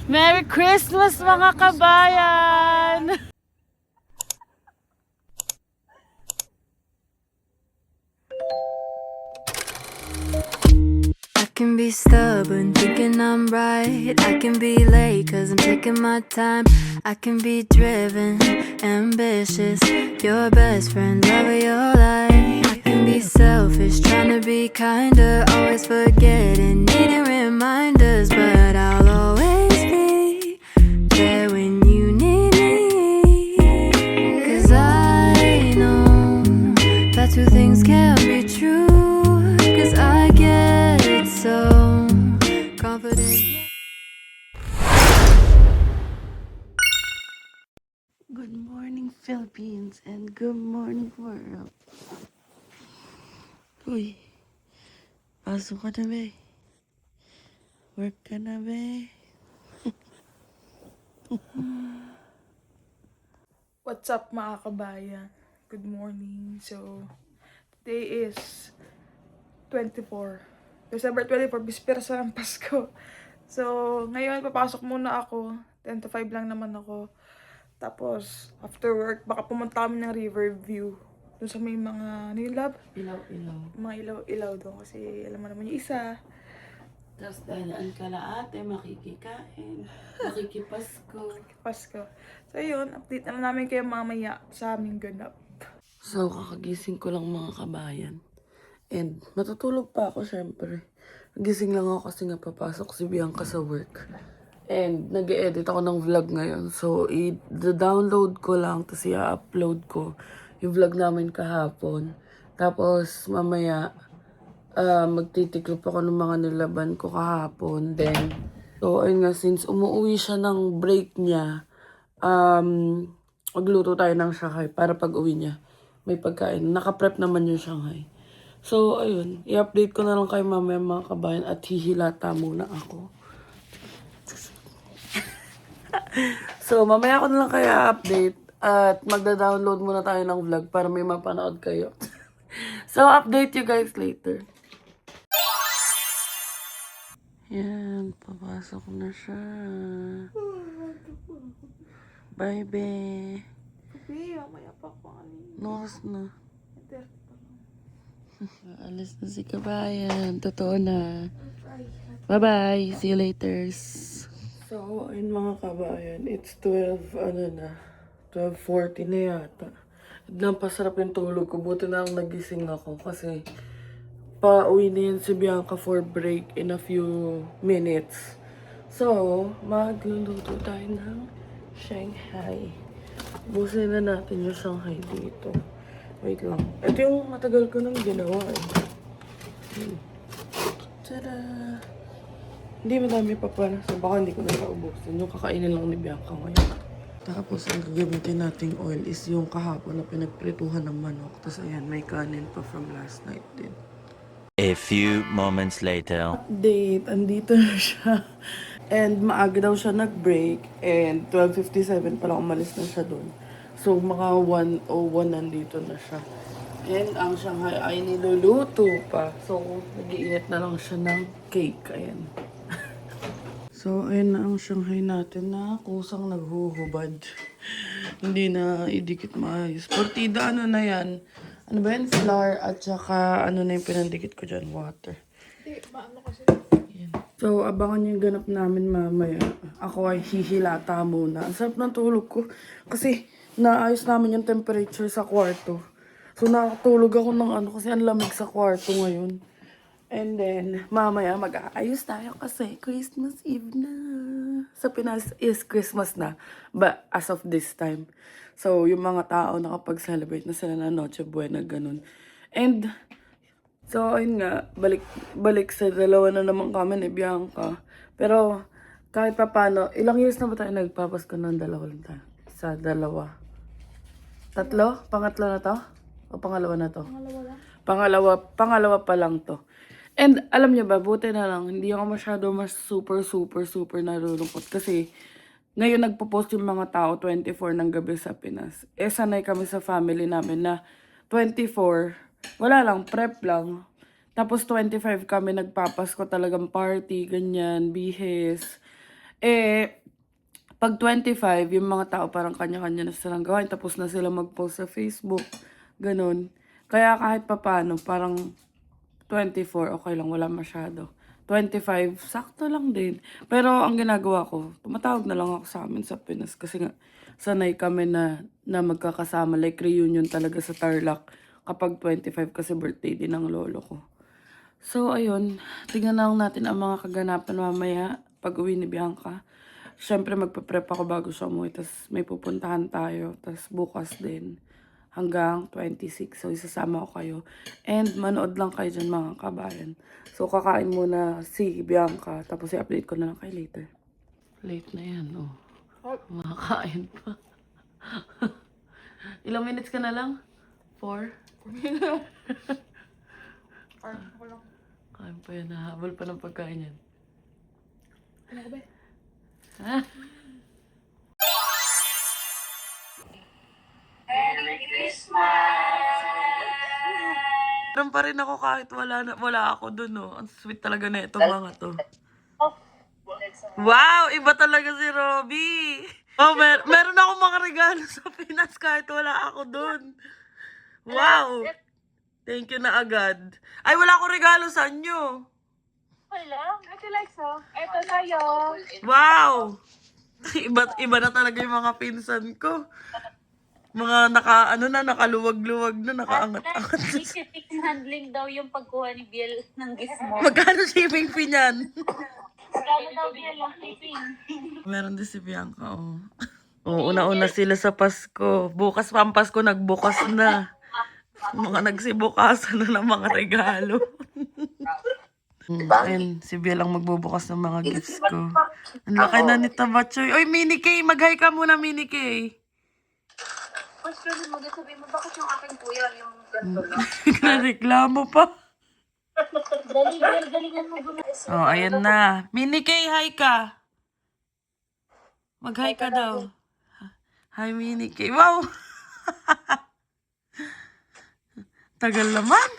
Merry Christmas mga kabayan! I can be stubborn, thinking I'm right. I can be late, cause I'm taking my time. I can be driven, ambitious, your best friend, love of your life. I can be selfish, trying to be kinder, always forgetting, needing reminders. But I'll always be there when you need me. Cause I know that two things can't be true. Cause I get so confident. Good morning Philippines and good morning world. Uy, pasok ka na be. Work ka na be. What's up mga kabayan? Good morning. So, today is 24. December 24, bispera sa ng Pasko. So, ngayon papasok muna ako. 10 to 5 lang naman ako. Tapos, after work, baka pumunta kami ng Riverview. Doon sa may mga, ano yung lab? Ilaw-ilaw. Mga ilaw-ilaw doon. Kasi alam mo naman yung isa. Tapos dadaan ka la ate, makikikain, makikipasko. Pasko. So, yun. Update na namin kayo mamaya sa aming ganap. So, kakagising ko lang mga kabayan. And matutulog pa ako syempre. Nagising lang ako kasi nga papasok si Bianca sa work. And nag-edit ako ng vlog ngayon. So, i-download ko lang tapos i-upload ko yung vlog namin kahapon. Tapos mamaya, magtitiklop ako ng mga nilaban ko kahapon. Then, so ayun nga, since umuwi siya ng break niya, magluto tayo ng Shanghai para pag uwi niya may pagkain. Nakaprep naman yung Shanghai. So, ayun. I-update ko na lang kayo mamaya mga kabayan at hihilata muna ako. So, mamaya ko na lang kayo update at magda-download muna tayo ng vlog para may mapanood kayo. So, update you guys later. Yan, papasok na siya. Bye, be. Okay, mamaya pa ako. Nokas na. Alis na si kabayan. Totoo na. Bye-bye. See you later. So, ayun mga kabayan. It's 12, 12:40 na yata. Napasarap yung tulog ko. Buti na lang nagising ako kasi pauwi na yun si Bianca for break in a few minutes. So, magluluto tayo ng Shanghai. Busin na natin yung Shanghai dito. Wait lang. Ito yung matagal ko nang ginawa eh. Tada! Hindi madami pa pala. So baka hindi ko na naubusin. Yung kakainin lang ni Bianca ngayon. Tapos ang gagamitin nating oil is yung kahapon na pinagprituhan ng manok. Tapos ayan, may kanin pa from last night din. A few moments later. Update, andito na siya. And maaga daw siya nag-break. And 12:57 pala umalis na siya doon. So mga 1:01 nandito na siya. And ang Shanghai ay niluluto pa. So nag-iinit na lang siya ng cake. Ayan. So ayan na ang Shanghai natin na kusang naghuhubad. Hindi na idikit maayos. Partida ano na yan? Ano ba yan? Flour at saka ano na yung pinandikit ko dyan? Water. So, abangan yung ganap namin mamaya. Ako ay hihilata muna. Ang sarap ng tulog ko. Kasi, naayos namin yung temperature sa kwarto. So, nakatulog ako ng kasi ang lamig sa kwarto ngayon. And then, mamaya mag-aayos tayo kasi Christmas Eve na. Sa Pinas is Christmas na. But, as of this time. So, yung mga tao nakapag-celebrate na sila na Noche Buena, ganun. And, so, ayun nga, balik sa dalawa na naman kami ni Bianca. Pero, kahit pa paano, ilang years na ba tayo nagpapasko ng dalawa lang tayo? Sa dalawa. Tatlo? Pangatlo na to? O pangalawa na to? Pangalawa pa lang to. And, alam niyo ba, buti na lang, hindi ako masyado super nalulungkot. Kasi, ngayon nagpo-post yung mga tao 24 ng gabi sa Pinas. Eh, sanay kami sa family namin na 24, wala lang, prep lang. Tapos 25 kami nagpapasko talagang party, ganyan, bihis. Eh, Pag 25, yung mga tao parang kanya-kanya na silang gawain, tapos na sila mag-post sa Facebook, ganun. Kaya kahit papano, parang 24, okay lang, wala masyado. 25, sakto lang din. Pero ang ginagawa ko, tumatawag na lang ako sa amin sa Pinas kasi nga, sanay kami na magkakasama, like reunion talaga sa Tarlac kapag 25 kasi birthday din ng lolo ko. So, ayun, tingnan na lang natin ang mga kaganapan mamaya pag uwi ni Bianca. Siyempre, magpe-prep ako bago siya umuwi. Tapos, may pupuntahan tayo. Tapos, bukas din. Hanggang 26. So, isasama ko kayo. And, manood lang kayo dyan, mga kabayan. So, kakain muna si Bianca. Tapos, i-update ko na lang kayo later. Late na yan, oh. Makakain pa. Ilang minutes ka na lang? 4? Kain pa yan. Nahabol pa ng pagkain yan. Ano ka ba? Ha? Meron pa rin ako kahit wala ako dun, no. Ang sweet talaga na itong mga to. Wow! Iba talaga si Robby! Oh, meron akong mga regalo sa Pinas kahit wala ako dun. Wow! Thank you na agad. Ay, wala akong regalo sa inyo. Wala. Ito like so. Ito sa'yo. Wow! Iba na talaga yung mga pinsan ko. Mga nakaluwag-luwag na, nakaangat-angat. Shipping handling daw yung pagkuha ni Biel ng gift mo. Magkano shipping fee niyan? Kaya daw Biel ang shipping. Meron din si Bianca, oh. Oo, una-una sila sa Pasko. Bukas pa ang Pasko, nagbukas na. Mga nagsibukasan na ng mga regalo. Ayun, si Biel ang magbubukas ng mga gifts ko. Ang laki na ni Tabachoy. Oy, Mini K, mag-hi ka muna, Mini K. Question mo, sabihin mo, bakit yung aking kuya yung ganito lang? Reklamo pa. Dali, Biel, galingan mo gumawa. Oh, ayan na. Mini K, hi ka. Mag-hi ka daw. Hi, Mini K. Wow! Tagal naman.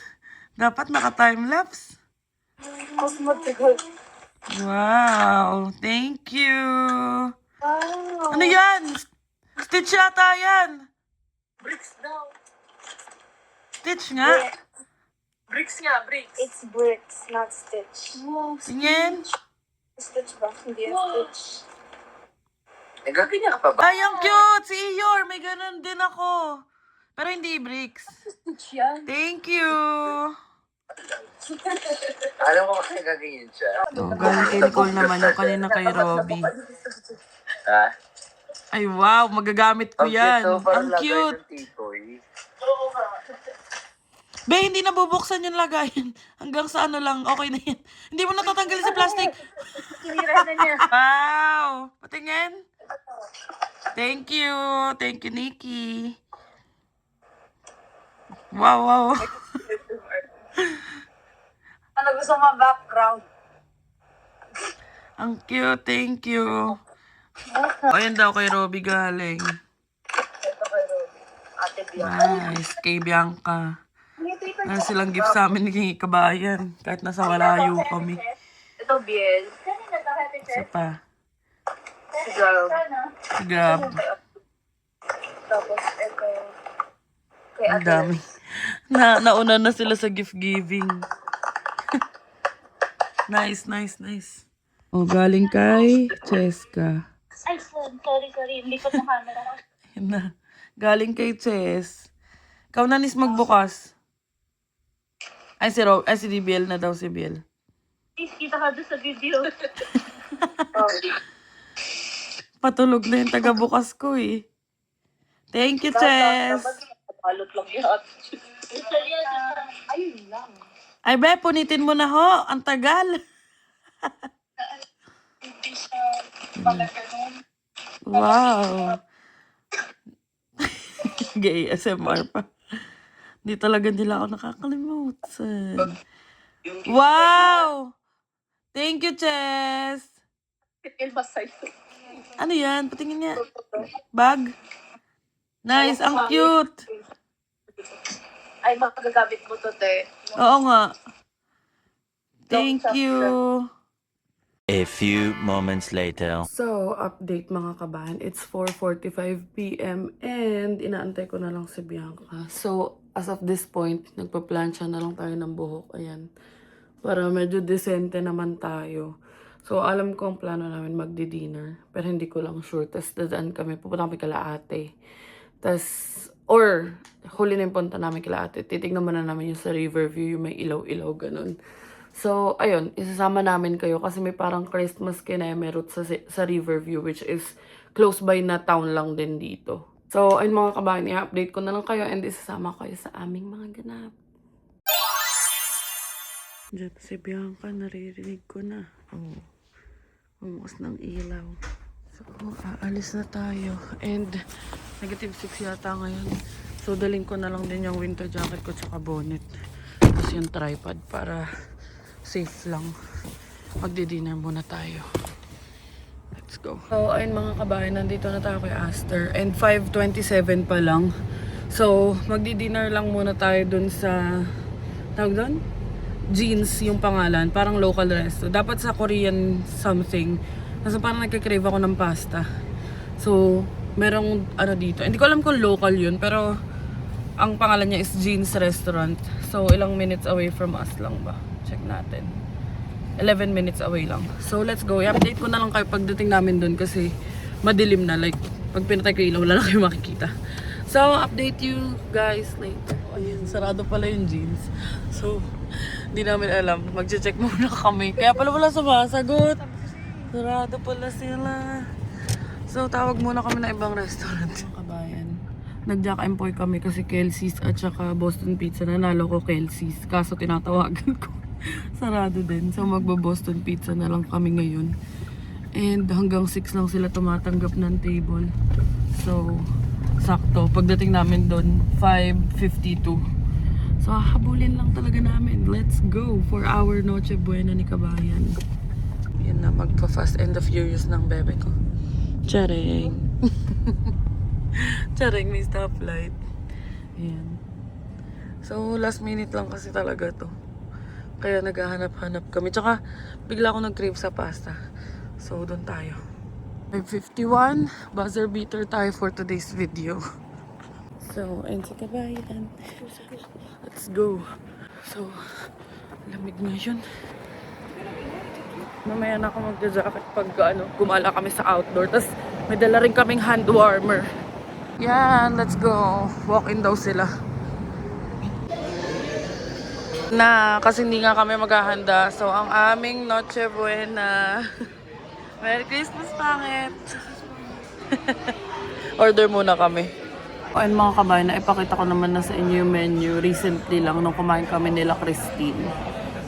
Dapat naka-timelapse. Wow! Thank you! Ano yan? Stitch yata yan. Bricks daw. Stitch nga. Bricks nga, bricks. It's bricks, not stitch. Tingin. Stitch ba? Hindi stitch. Nagkaganyan ka pa ba? Ay, ang cute! Si Iyor, may ganun din ako. Pero hindi bricks. Stitch yan. Thank you! Alam ko kasi nagkaganyan siya. Oh, galing kay Nicole naman yung kanina kay Robby. Ha? Ay, wow! Magagamit ko yan. Ang cute! Be, hindi na bubuksan yung lagayan. Hanggang sa ano lang, okay na yan. Hindi mo natatanggalin sa plastic. Sinira na niya. Wow! Patingin. Thank you. Thank you, Nikki. Wow, wow. Ano gusto mo background? Ang cute. Thank you. Ayan daw kay Robby galing. Ito kay Robby. Ate Bianca. Nice. Kay Bianca. Ano silang gift sa amin ni Kabayan. Kahit nasa malayo kami. Ito Biel. Isa pa. Si Girl. Grab. Tapos ito. Kay Ang Ate. dami. Nauna na sila sa gift giving. Nice, nice, nice. Oh, galing kay Cheska. Ay, sorry. Hindi ko sa camera. Yan na. Galing kay Ches. Ikaw na nis magbukas. Ay, si Biel na daw si Biel. Please, kita ka doon sa video. Patulog na yung taga-bukas ko eh. Thank you, Ches. Balot lang yan. Ayun lang. Ay, be, punitin mo na ho. Ang tagal. Hindi siya pala ganun. Wow. Gay SMR pa. Hindi talaga nila ako nakakalimutan. Wow! Thank you, Ches. Ilbas sa'yo. Ano yan? Patingin niya. Bag? Nice. Ang cute. Ay, magagamit mo to, te. Oo nga. Thank you. A few moments later. So, update mga kabahan. It's 4:45 p.m. and inaantay ko na lang si Bianca. So, as of this point, nagpa-plancha na lang tayo ng buhok. Ayan. Para medyo decente naman tayo. So, alam ko ang plano namin magdi-dinner. Pero hindi ko lang sure. Tapos, dadaan kami. Pupunta kami kala ate. Tapos, or, huli na yung punta namin kila ate. Titignan muna namin yung sa Riverview, yung may ilaw-ilaw, ganun. So, ayun, isasama namin kayo kasi may parang Christmas kinemerot sa Riverview, which is close by na town lang din dito. So, ayun mga kabayan, i-update ko na lang kayo and isasama kayo sa aming mga ganap. Diyan si Bianca, naririnig ko na. Oh, umuos ng ilaw. So, aalis na tayo. And, -6 yata ngayon. So, daling ko na lang din yung winter jacket ko tsaka bonnet. Tapos yung tripod para safe lang. Magdi-dinner muna tayo. Let's go. So, ayun mga kabayan, nandito na tayo kay Aster. And 5:27 pa lang. So, magdi-dinner lang muna tayo dun sa, tawag dun? Jeans yung pangalan. Parang local resto. Dapat sa Korean something. Kasi parang nagka-crave ako ng pasta. So, merong ano dito. Hindi ko alam kung local yun, pero ang pangalan niya is Jeans Restaurant. So, ilang minutes away from us lang ba? Check natin. 11 minutes away lang. So, let's go. I-update ko na lang kayo pagdating namin dun kasi madilim na. Like, pag pinatay ko ilaw, wala na kayo makikita. So, update you guys later. Ayan, sarado pala yung jeans. So, hindi namin alam. Mag-check muna kami. Kaya pala wala sumasagot. Sarado pala sila. So, tawag muna kami na ibang restaurant. Kabayan. Nag-Jack Empoy kami kasi Kelsey's at saka Boston Pizza. Nanalo ko Kelsey's. Kaso tinatawagan ko. Sarado din. So, magbo-Boston Pizza na lang kami ngayon. And hanggang 6 lang sila tumatanggap ng table. So, sakto. Pagdating namin doon, 5:52. So, habulin lang talaga namin. Let's go for our Noche Buena ni Kabayan. Yan na, magpa-fast and the furious ng bebe ko. Charing. Charing, may stoplight. Ayan. So, last minute lang kasi talaga to. Kaya naghahanap-hanap kami. Tsaka, bigla ako nag-crave sa pasta. So, doon tayo. 5:51. Buzzer beater tayo for today's video. So, ayun sa Kabayan. Let's go. So, lamig na yun. Mamaya na ako magja-jacket pag gumala kami sa outdoor. Tapos, may dala rin kaming hand warmer. Yan, let's go. Walk-in daw sila. Kasi hindi nga kami maghahanda. So, ang aming Noche Buena. Merry Christmas, pangit! Order muna kami. Ayun mga kabayan, ipakita ko naman na sa inyo yung menu. Recently lang, nung kumain kami nila Christine.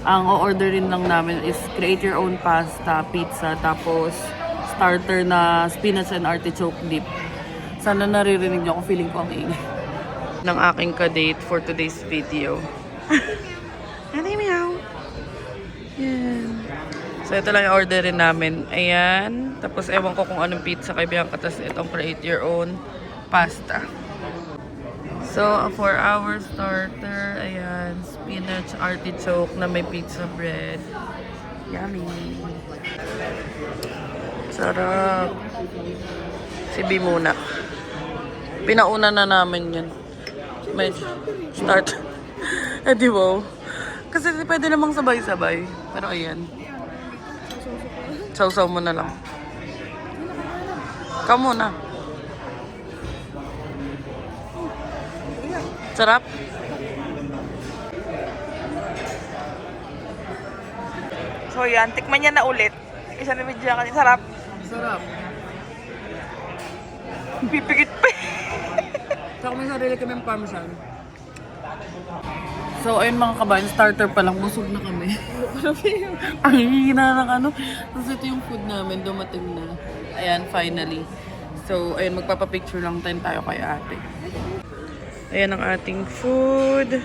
Ang o-orderin lang namin is create your own pasta, pizza, tapos starter na spinach and artichoke dip. Sana naririnig niyo ako, feeling ko ang ingay. Ng aking ka-date for today's video. Ate meow! Yan. So, ito lang yung orderin namin. Ayan. Tapos, ewan ko kung anong pizza kay Bianca. Tapos, itong create your own pasta. So, for our starter, ayan, spinach artichoke na may pizza bread. Yummy! Sarap! Si B muna. Pinauna na namin yun. May start. Eh, di ba? Kasi pwede namang sabay-sabay. Pero ayan. Sausaw mo na lang. Ikaw muna. Sarap? So yan, tikman niya na ulit. Isa na medyo kanina. Sarap. Sarap. Pipikit pa. Saka may sarili kami parmesan. So, ayun mga kabayan, starter pa lang, busog na kami. Ang hihina ng ano. Tapos ito yung food namin, dumating na. Ayan, finally. So, ayun, magpapapicture lang tayo kay ate. Ayan ang ating food.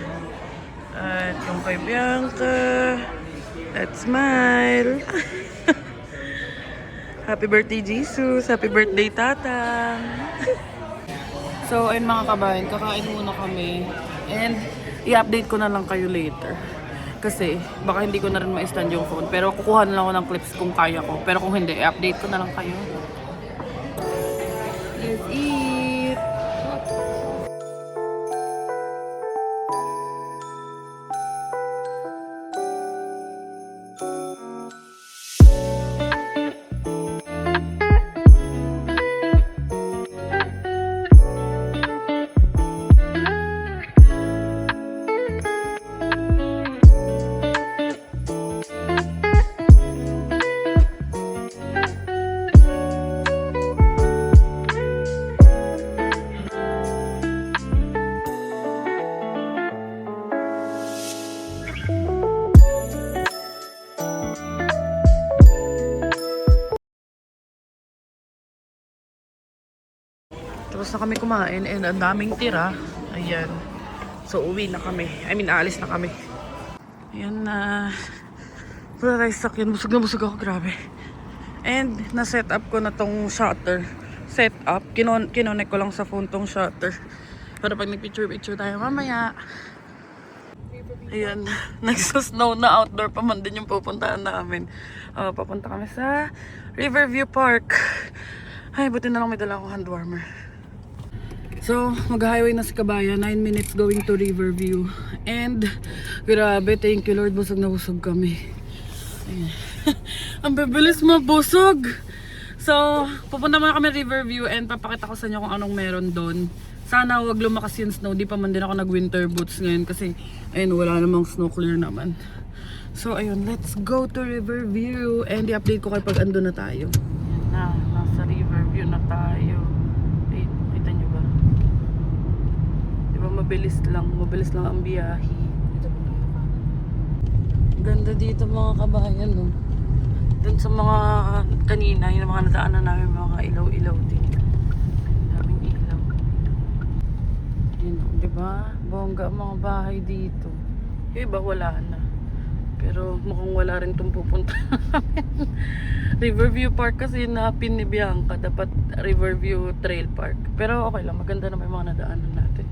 At yung kay Bianca. Let's smile. Happy birthday, Jesus. Happy birthday, Tatang. So, ayun mga kabayan, kakain muna kami. And, i-update ko na lang kayo later. Kasi baka hindi ko na rin ma-stand yung phone. Pero kukuha na lang ako ng clips kung kaya ko. Pero kung hindi, i-update ko na lang kayo. Let's eat! Tapos na kami kumain and ang daming tira. Ayan. So, uwi na kami. I mean, aalis na kami. Ayan na. Wala tayo sakyan. Busog na busog ako. Grabe. And, na-set up ko na tong shutter. Set up. Kinonek ko lang sa phone tong shutter. Para pag nag-picture-picture tayo mamaya. Ayan. Nagsusnow na outdoor pa man din yung pupuntahan namin. Papunta kami sa Riverview Park. Ay, buti na lang may dala akong hand warmer. So, mag-highway na si Kabayan. 9 minutes going to Riverview. And, grabe, thank you Lord. Busog na busog kami. Ayan. Ang bibilis mabusog. So, pupunta muna kami Riverview and papakita ko sa inyo kung anong meron doon. Sana wag lumakas yung snow. Di pa man din ako nag-winter boots ngayon kasi, ayun, wala namang snow clear naman. So, ayun, let's go to Riverview. And i-update ko kayo pag ando na tayo. Ayan na, nasa Riverview na tayo. Wait, kita nyo ba? Diba mabilis lang ang biyahe. Ganda dito mga kabayan, no? Dun sa mga kanina, yung mga nadaanan namin, mga ilaw-ilaw din. Daming ilaw. Yun, diba? Bongga ang mga bahay dito. Yung iba wala na. Pero mukhang wala rin itong pupunta namin. Riverview Park kasi na pin ni Bianca. Dapat Riverview Trail Park. Pero okay lang, maganda na may mga nadaanan natin.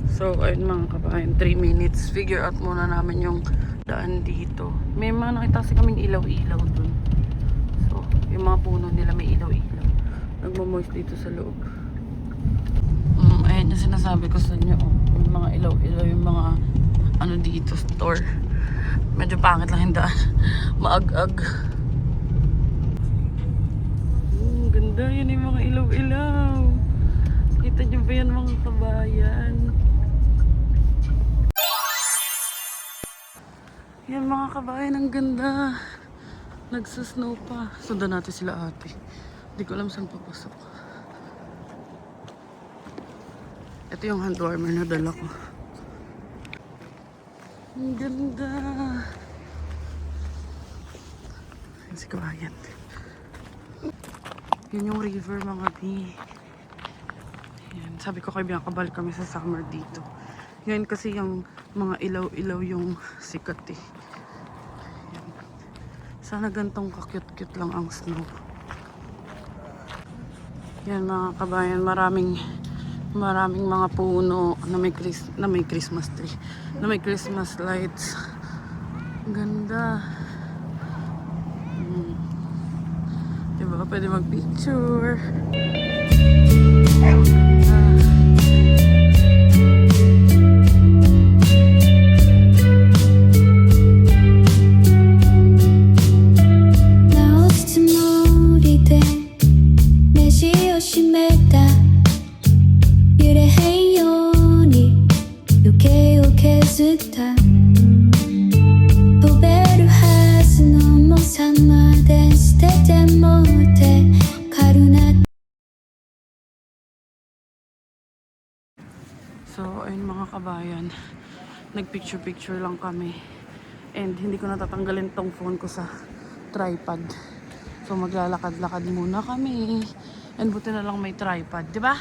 So, ayun mga kabayan, 3 minutes. Figure out muna namin yung daan dito. May mga nakita kasi kaming ilaw-ilaw dun. So, yung mga puno nila may ilaw-ilaw. Nagmamoist dito sa loob. Ayun yung sinasabi ko sa inyo. Oh. Yung mga ilaw-ilaw, yung mga ano dito, store. Medyo pangit lang yung daan. Maag-ag. Ganda, yun yung mga ilaw-ilaw. Kita nyo ba yan mga kabayan? Yan mga kabayan, ang ganda. Nagsusnow pa. Sundan natin sila ate. Hindi ko alam saan papasok. Ito yung hand warmer na dala ko. Ang ganda. Yan si kabayan. Yan yung river mga bi. Yan. Sabi ko kay Bianca, balik kami sa summer dito. Ngayon kasi yung mga ilaw-ilaw yung sikat eh. Yan. Sana gantong ka-cute-cute lang ang snow. Yan mga kabayan, maraming mga puno na may Christmas tree, na may Christmas lights. Ang ganda. Diba? Pwede mag-picture. So, ayun mga kabayan, nagpicture-picture lang kami. And hindi ko natatanggalin tong phone ko sa tripod. So, maglalakad-lakad muna kami. And buti na lang may tripod, di ba?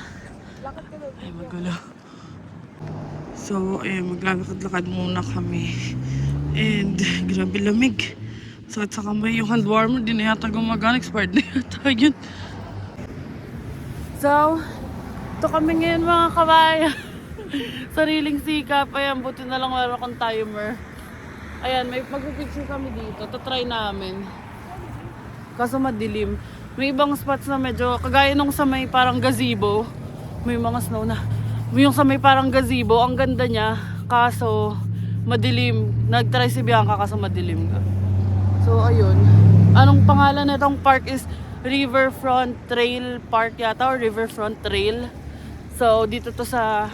Ay, magulo. So, ayun, maglalakad-lakad muna kami. And, grabe lamig. Sakit sa kamay, yung hand warmer, di na yata gumagana. Expired na yata yun. So, ito kami ngayon mga kabayan. Sariling sikap. Ayan, buti na lang meron akong timer. Ayan, may magpipicture kami dito. Tatry namin. Kaso madilim. May ibang spots na medyo, kagaya nung sa may parang gazebo. May mga snow na. Yung sa may parang gazebo, ang ganda niya. Kaso, madilim. Nag-try si Bianca kaso madilim nga. So, ayun. Anong pangalan na itong park is Riverfront Trail Park yata or Riverfront Trail. So, dito to sa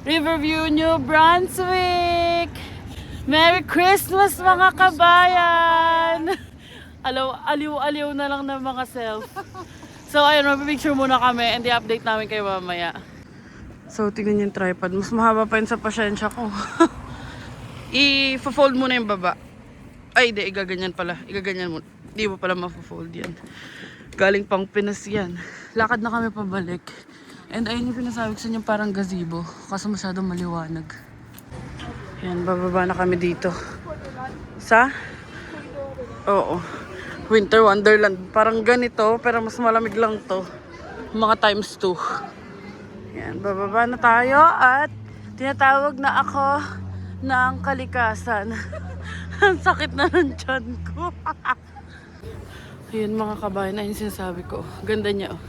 Riverview, New Brunswick! Merry Christmas mga kabayan! Aliw-aliw na lang ng mga self. So, ayun, mapipicture muna kami and i-update namin kayo mamaya. So, tingnan yung tripod. Mas mahaba pa yun sa pasyensya ko. I-fold muna yung baba. Ay, di, igaganyan pala. Igaganyan mo. Di mo pala ma-fold yan. Galing pang Pinas yan. Lakad na kami pabalik. And ayun yung pinasabi ko sa inyo parang gazebo. Kaso masyadong maliwanag. Yan, bababa na kami dito. Sa? Oo. Winter Wonderland. Parang ganito, pero mas malamig lang to. Mga times 2. Yan, bababa na tayo at tinatawag na ako ng kalikasan. Ang sakit na ng tiyan ko. Ayun mga kabayan, ayun sinasabi ko. Ganda niya oh.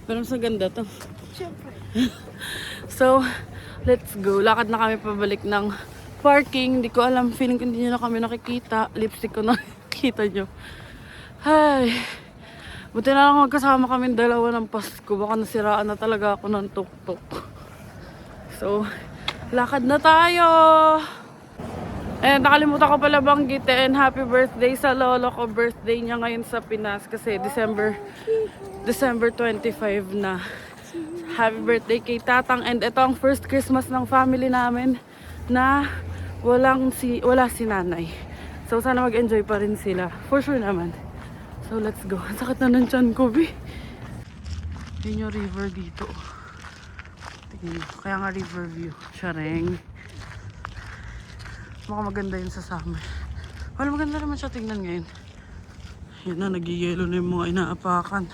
Pero mas ganda to. Siyempre. So, let's go. Lakad na kami pabalik ng parking. Hindi ko alam. Feeling ko hindi nyo na kami nakikita. Lipstick ko na nakikita nyo. Ay. Buti na lang magkasama kami dalawa ng Pasko. Baka nasiraan na talaga ako ng tuk-tuk. So, lakad na tayo. Ayan, nakalimutan ko pala banggitin. Happy birthday sa lolo ko. Birthday niya ngayon sa Pinas. Kasi December 25 na. Happy birthday kay Tatang. And ito ang first Christmas ng family namin na wala si nanay. So sana mag-enjoy pa rin sila. For sure naman. So let's go. Ang sakit na ng tiyan ko, be. Yun yung river dito. Tingnan nyo. Kaya nga river view. Chareng. Baka maganda yun sa summer. Wala, maganda naman siya tingnan ngayon. Yan na, nagigelo na yung mga inaapakan.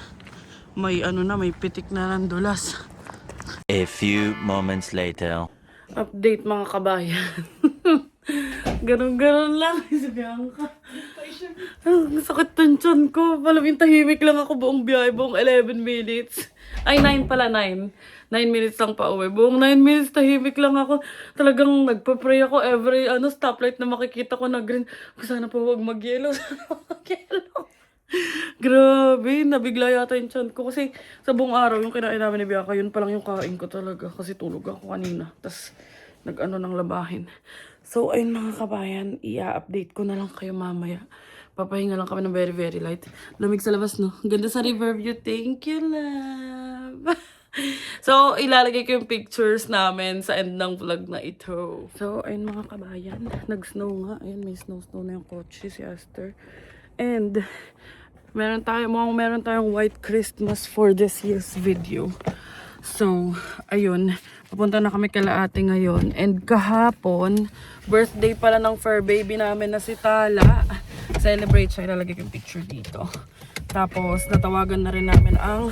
May may pitik na ng dulas. A few moments later. Update mga kabayan. Ganon-ganon lang. Si Bianca. Ang sakit ng tiyan ko. Malaming tahimik lang ako buong biyahe. Buong 11 minutes. Ay, 9 pala, 9. 9 minutes lang pa uwi. Buong 9 minutes, tahimik lang ako. Talagang nagpa-pray ako every stoplight na makikita ko na green. Sana po huwag mag-yellow. Sana mag-yellow. Grabe, nabigla yata yung tiyan ko. Kasi sa buong araw, yung kinain namin ni Bianca, yun pa lang yung kain ko talaga. Kasi tulog ako kanina. Tapos, ng labahin. So, ayun mga kabayan, i-update ko na lang kayo mamaya. Papahinga lang kami ng very, very light. Lamig sa labas, no? Ganda sa Riverview. Thank you, love. So, ilalagay ko yung pictures namin sa end ng vlog na ito. So, ayun mga kabayan, nag-snow nga. Ayun, may snow na yung kotse, si Aster. And, meron tayong white Christmas for this year's video. So, ayun. Papunta na kami kala ate ngayon. And kahapon, birthday pala ng fur baby namin na si Tala. Celebrate siya. Ilalagay ko yung picture dito. Tapos, natawagan na rin namin ang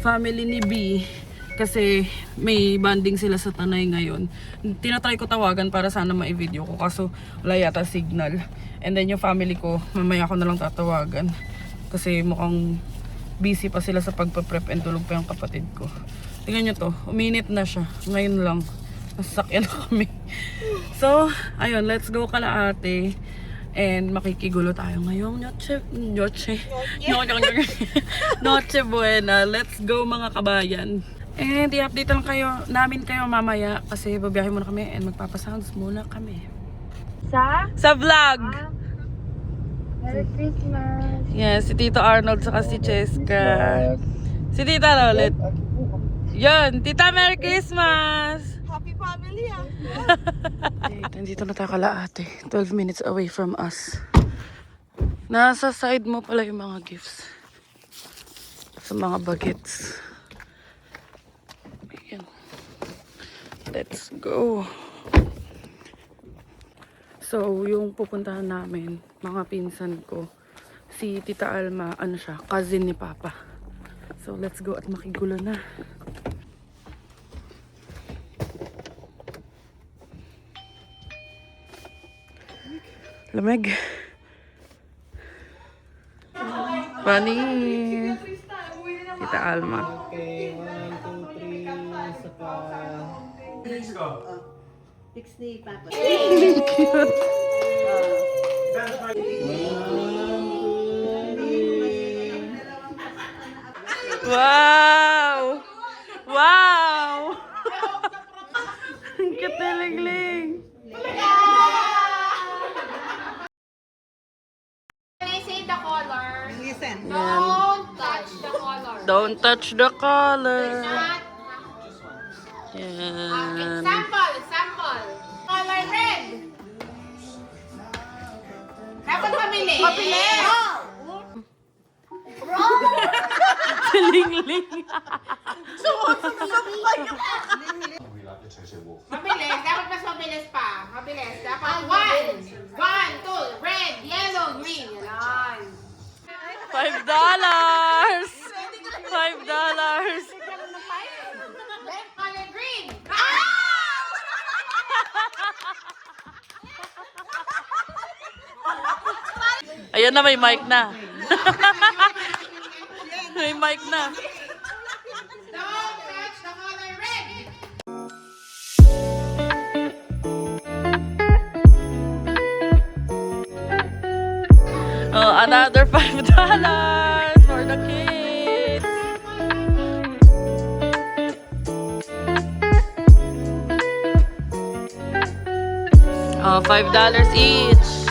family ni B. Kasi may banding sila sa Tanay ngayon. Tinatry ko tawagan para sana ma-video ko. Kaso wala yata signal. And then yung family ko, mamaya ko na lang tatawagan. Kasi mukhang busy pa sila sa pagpa-prep and tulog pa yung kapatid ko. Tingnan nyo to, uminit na siya. Ngayon lang, nasasakyan na kami. So, ayun, let's go kala ate. And makikigulo tayo ngayong Noche Buena. Let's go mga kabayan. And i-update lang namin kayo mamaya. Kasi babiyahe muna kami and magpapasounds muna kami. Sa vlog! Merry Christmas! Yes, si Tito Arnold saka si Cheska. Si Tita Lolet. Yan, Tita, Merry Christmas! Happy family ah! Nandito na tayo kala ate. 12 minutes away from us. Nasa side mo pala yung mga gifts. Sa mga bagets. Ayan. Let's go. So, yung pupuntahan namin, mga pinsan ko, si Tita Alma, cousin ni Papa. So, let's go at makigulo na. Lamig. Funny. Kita Alma. Okay, 1, 2, 3, saka... Cute. Wow! Wow! Ang katiligling. When I say the color, Listen. don't touch the color. Don't touch the color. Not, Yan. sample. Color red. Dapat mabili. Mabili. Tilingling. Mabilis. Dapat mas mabilis pa. Mabilis. Dapat one, two, red, yellow, green. Yan. $5. $5. Red, color green. Ayan na, may mic na. May mic na. Don't touch the color red. Oh, another $5 for the kids. Oh, $5 each.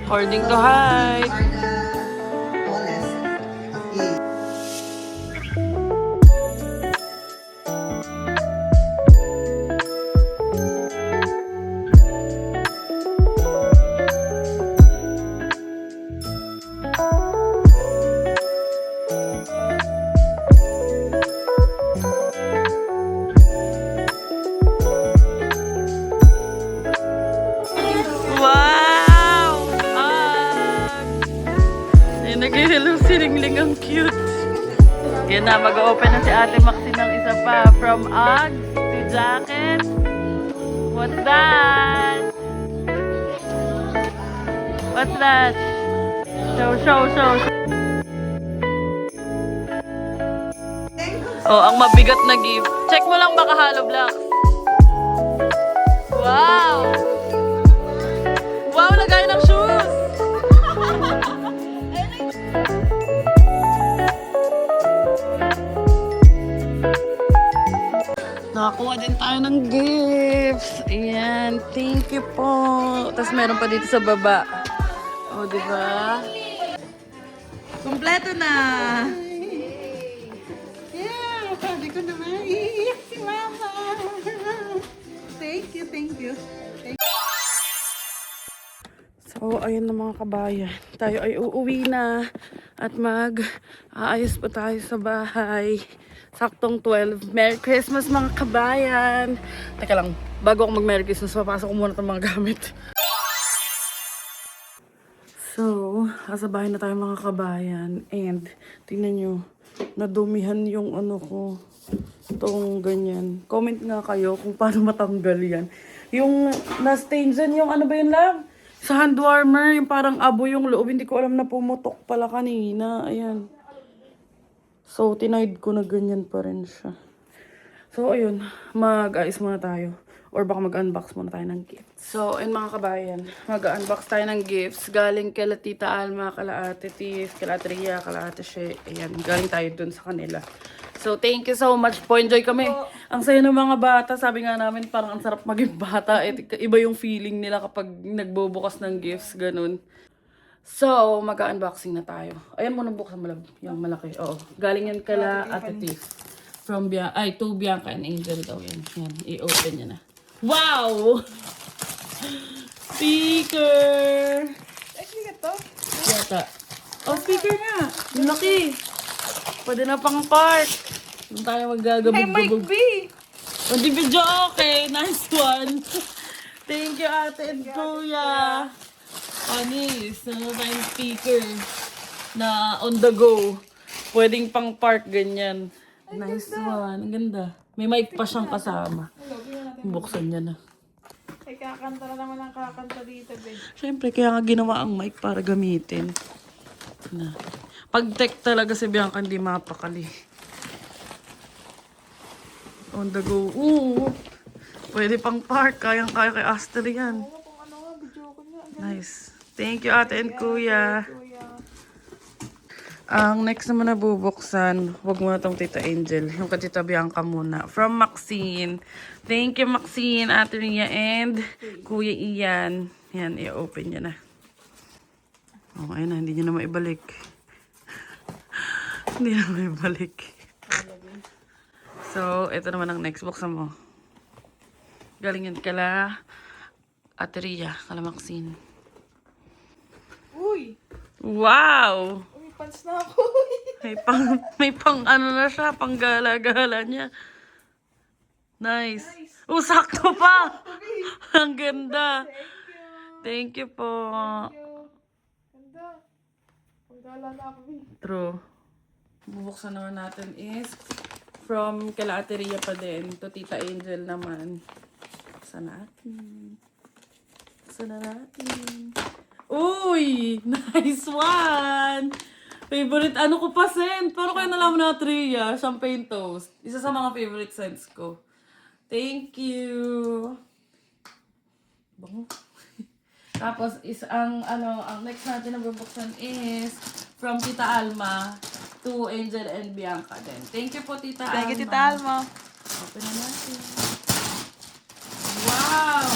According to height. Wow! Ay, nag-hello si Ringling, ang cute. Yan na, mag-open na si Ate Maxi ng isa pa. From Uggs to jacket. What's that? What's that? Show. Oh, ang mabigat na gift. Check mo lang baka hollow blocks. Wow! Wow, lagay ng shoes! Nakakuha din tayo ng gifts. Ayan, thank you po. Tapos meron pa dito sa baba. O, diba? Kompleto na! Yeah, sabi ko naman, iiyak si Mama. Thank you. So, ayun na mga kabayan. Tayo ay uuwi na at mag-aayos pa tayo sa bahay. Saktong 12. Merry Christmas mga kabayan! Teka lang, bago ako mag-Merry Christmas, papasok ko muna itong mga gamit. So, nasa bahay na tayo mga kabayan. And, tingnan nyo, nadumihan yung ano ko. Itong ganyan. Comment nga kayo kung paano matanggal yan. Yung na-stain dyan, yung ano ba yun lang? Sa hand warmer, yung parang abo yung loob. Hindi ko alam na pumutok pala kanina. Ayan. So, tinaid ko na ganyan pa rin siya. So, ayun. Mag-ayos muna tayo. Or baka mag-unbox muna tayo ng gifts. So, ayun mga kabayan. Mag-unbox tayo ng gifts. Galing kala Tita Alma, kala Ate Tiff, kala Ate Ria, kala Ate She. Ayan. Galing tayo dun sa kanila. So, thank you so much po. Enjoy kami. Ang saya ng mga bata. Sabi nga namin, parang ang sarap maging bata. Iba yung feeling nila kapag nagbubukas ng gifts. Ganun. So, mag-unboxing na tayo. Ayan mo nang buksan mo lang. Yung malaki. Oo. Galing yan kala Ate Tiff. From to Bianca and Angel daw yan. Yan. I-open niya na. Wow! Speaker! Actually, ito. Yata. Oh, speaker na. Yung laki. Pwede na pang park. Doon tayo Hey, maggagabog-gabog. Mike B! O, di video okay. Nice one. Thank you, Ate and Kuya. Anis, ano tayong speaker na on the go. Pwedeng pang park, ganyan. Nice one. Ang ganda. May mic pa siyang kasama. Buksan niya na. Eh, kakanta na naman ang kakanta dito, Ben. Siyempre, kaya nga ginawa ang mic para gamitin. Na. Pag tech talaga si Bianca, hindi mapakali. On the go. Ooh! Pwede pang park. Kayang-kaya kay Aster yan. Oo, kung ano nga, video ko niya. Nice. Thank you, ate and kuya. Kuya. Ang next naman na bubuksan, wag muna tong Tita Angel. Yung kay Tita Bianca muna. From Maxine. Thank you, Maxine, Ate Ria, and Kuya Ian. Yan, i-open niya na. Oh, ayun na, hindi niya na maibalik. Hindi na maibalik. So, ito naman ang next. Buksan mo. Galing yan kala Ate Ria, kala Maxine. Uy! Wow! Uy, pants na ako. May pang ano na siya, pang gala-gala niya. Nice. Oh, sakto pa. Ang ganda. Thank you po. Ganda. Pagdala na ako, Ben. True. Bubuksan naman natin is from kala Ate Ria pa din to Tita Angel naman. Buksan natin. Buksan na natin. Uy! Nice one! Favorite, ano ko pa, scent? Paano kayo nalaman na Ate Ria? Champagne toast. Isa sa mga favorite scents ko. Thank you! Bango. Tapos, ang next natin na bubuksan is from Tita Alma to Angel and Bianca din. Thank you po, Tita Alma. Thank you, Tita Alma. Open na natin. Wow!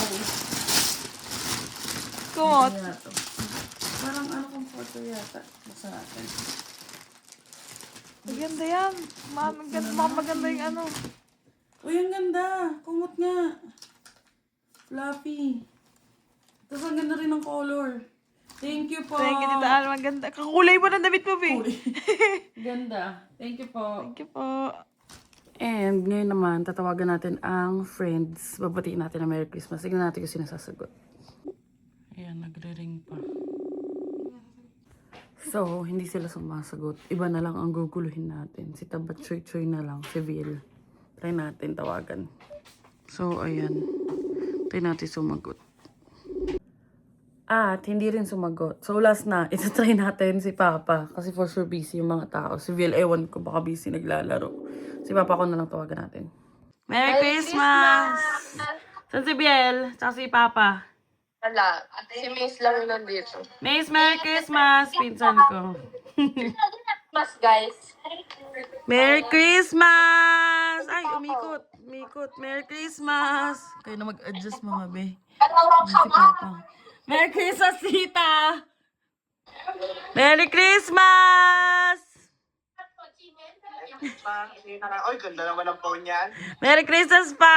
Kumot. Ano na to? Parang comforter yata. Buksan natin. Maganda yan. Maganda yung ano. Uy, ang ganda. Kumot nga. Fluffy. Tapos ang ganda rin ng color. Thank you po. Thank you, Tita Alma. Maganda. Kakulay mo ng damit mo, Ben. Ganda. Thank you po. Thank you po. And ngayon naman, tatawagan natin ang friends. Babatiin natin na Merry Christmas. Tignan natin kung sino sasagot. Ayan, nagre-ring pa. So, hindi sila sumasagot. Iba na lang ang guguluhin natin. Si Tabat Choy Choy na lang. Si Vil. Try natin tawagan. So, ayan. Try natin sumagot. At hindi rin sumagot. So, last na. Ito-try natin si Papa. Kasi for sure busy yung mga tao. Si Vil, ewan ko. Baka busy naglalaro. Si Papa ko na lang tawagan natin. Merry Christmas! Saan si Biel? Tsaka si Papa. Wala. Si Miss lang yung nandito. Miss, Merry Christmas! Pinsan ko. Mas guys. Merry Christmas! Ay, umikot. Umikot. Merry Christmas! Kayo na mag-adjust mga be. Si Papa. Merry Christmas, Tita! Merry Christmas! Oy, ganda naman ang phone yan. Merry Christmas pa!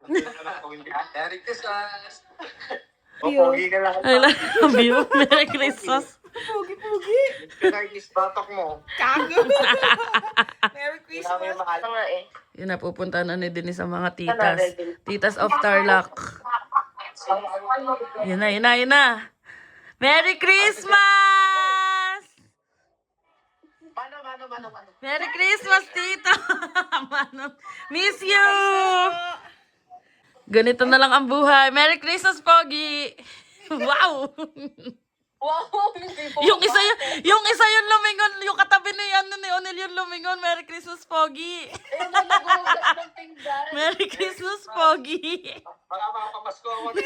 Merry Christmas! Pogi ka lang. I love you. Merry Christmas. Pugi-pugi. Pinarkis batok mo. Kago. Merry Christmas. Nga eh. Yun na, pupunta na ni Denise sa mga titas. Titas of Tarlac. Yun na, yun na, yun na. Merry Christmas! Mano. Merry Christmas, Tita! Mano, miss you! Ganito na lang ang buhay. Merry Christmas, Pogi! Wow! Wow, hindi po. yung isa yung lumingon, yung katabi ni Onel yung lumingon. Merry Christmas, Pogi! Eh, nag-uugas ng pinggan. Merry Christmas, Pogi! Baka makapamasko ako.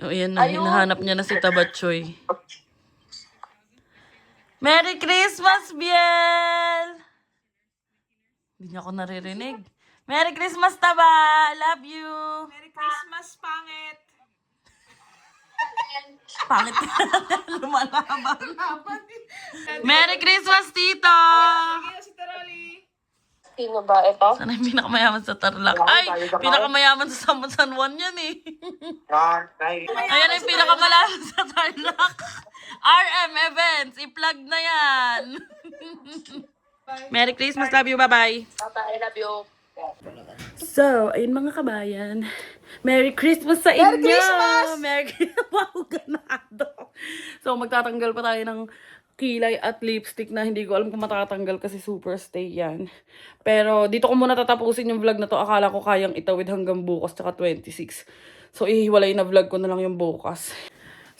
Oh, yan na. Hinahanap niya na si Tabatchoy. Merry Christmas, Biel! Hindi niya ako naririnig. Merry Christmas, Taba! Love you! Merry Christmas, pangit. Pangit ka. Lumalaban. Merry Christmas, Tito! Sige, si Taroli. Sino ba ito? Sana yung pinakamayaman sa Tarlac. Ay! Pinakamayaman sa San Juan yan eh. Ayan yung pinakamayaman sa Tarlac. RM Events. I-plug na yan. Merry Christmas. Love you. Bye-bye. Tata, I love you. So, ayun mga kabayan. Merry Christmas sa inyo! Merry Christmas! Merry Wow, ganado! So, magtatanggal pa tayo ng kilay at lipstick na hindi ko alam kung matatanggal kasi super stay yan. Pero dito ko muna tatapusin yung vlog na to. Akala ko kayang itawid hanggang bukas tsaka 26. So ihiwalay na vlog ko na lang yung bukas.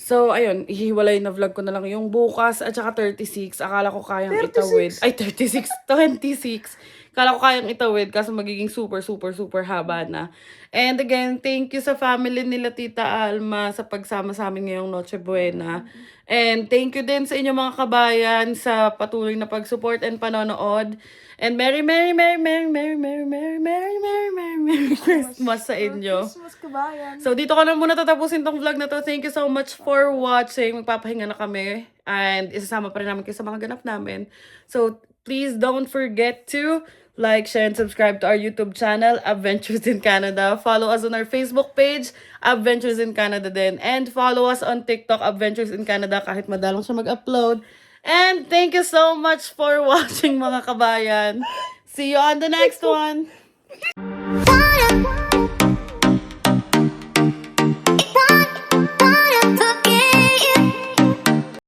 So ayun, ihiwalay na vlog ko na lang yung bukas at saka 36. Akala ko kayang itawid. Ay 36, 26. Akala ko kayang itawid kasi magiging super haba na. And again, thank you sa family nila Tita Alma sa pagsama sa amin ngayong Noche Buena. And thank you din sa inyo mga kabayan sa patuloy na pag-support and panonood. And Merry Christmas sa inyo. Christmas kabayan. So, dito ko na muna tatapusin tong vlog na to. Thank you so much for watching. Magpapahinga na kami. And isasama pa rin namin kayo sa mga ganap namin. So, please don't forget to like, share, and subscribe to our YouTube channel, Adventures in Canada. Follow us on our Facebook page, Adventures in Canada din. And follow us on TikTok, Adventures in Canada, kahit madalang siya mag-upload. And thank you so much for watching mga kabayan. See you on the next one.